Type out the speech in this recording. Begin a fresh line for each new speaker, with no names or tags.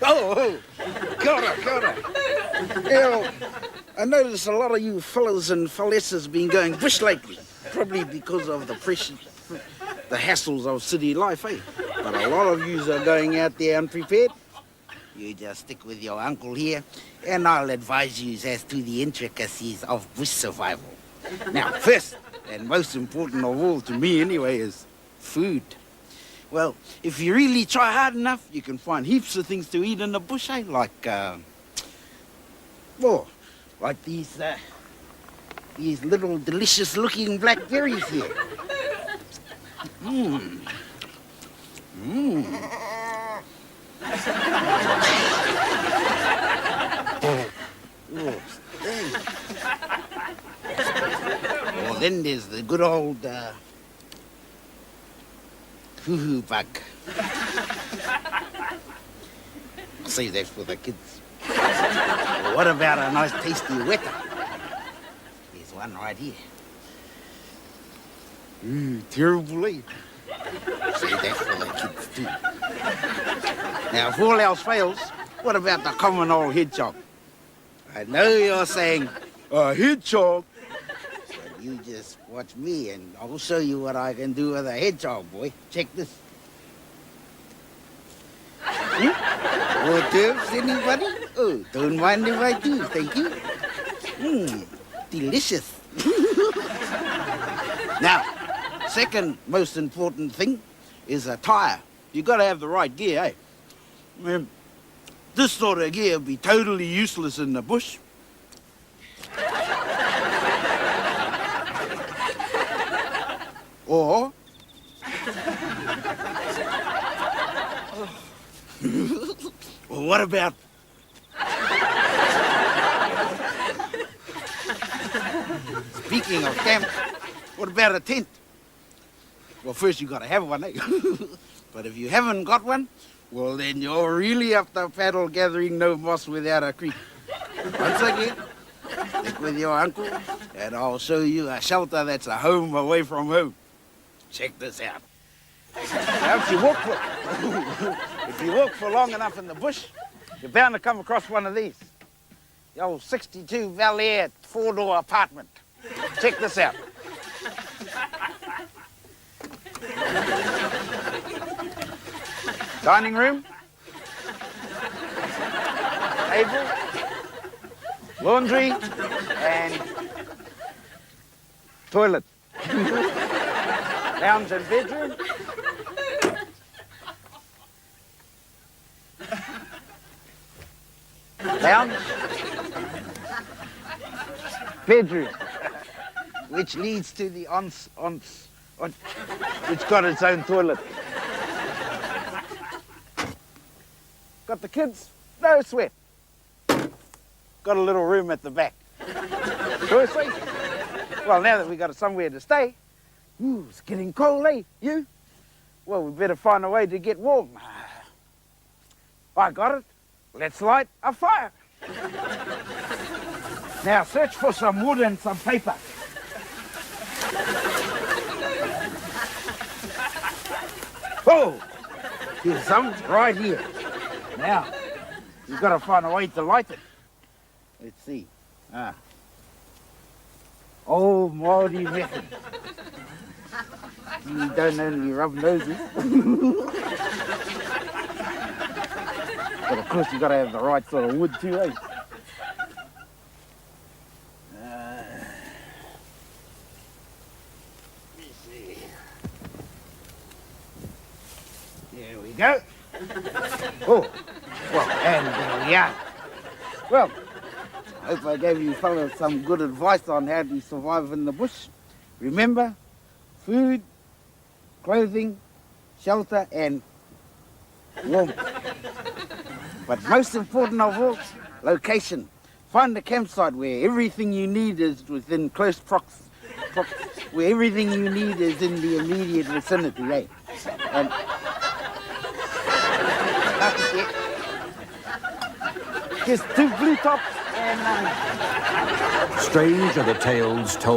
Oh, kia ora, kia ora. Yeah, I notice a lot of you fellas and fellesses been going bush lately, probably because of the pressure, the hassles of city life, eh? But a lot of yous are going out there unprepared. You just stick with your uncle here, and I'll advise you as to the intricacies of bush survival. Now, first, and most important of all to me anyway, is food. Well, if you really try hard enough, you can find heaps of things to eat in the bush, eh? Like these little delicious-looking blackberries here. Mmm. Mmm. Oh, dang. Well, then there's the good old hoo-hoo bug. I'll save that for the kids. Well, what about a nice tasty weta? Here's one right here. Terrible, eh? Save that for the kids too. Now, if all else fails, what about the common old hedgehog? I know you're saying, a hedgehog? But you just watch me and I'll show you what I can do with a hedgehog, boy. Check this. More tips, anybody? Oh, don't mind if I do, thank you. Delicious. Now, second most important thing is attire. You gotta have the right gear, eh? This sort of gear would be totally useless in the bush. Or... well, what about... Speaking of camp, what about a tent? Well, first you gotta have one, eh? But if you haven't got one, well, then you're really up the paddle gathering no moss without a creek. Once again, stick with your uncle, and I'll show you a shelter that's a home away from home. Check this out. Now, if you walk for long enough in the bush, you're bound to come across one of these. The old 62 Valier 4-door apartment. Check this out. Dining room, table, laundry, and toilet. Lounge and bedroom. Lounge. Bedroom. Which leads to the which got its own toilet. Got the kids? No sweat. Got a little room at the back. Seriously? Well, now that we got somewhere to stay, it's getting cold, eh? You? Well, we better find a way to get warm. I got it. Let's light a fire. Now search for some wood and some paper. Oh, here's some right here. Now, you've got to find a way to light it. Let's see. Old Māori method. You don't only rub noses. But of course, you've got to have the right sort of wood too, eh? There we go. Oh, well, and there we are. Well, I hope I gave you fellas some good advice on how to survive in the bush. Remember, food, clothing, shelter, and warmth. But most important of all, location. Find a campsite where everything you need is within close where everything you need is in the immediate vicinity, right? And that's it. Just 2 blue tops and
Strange are the tales told.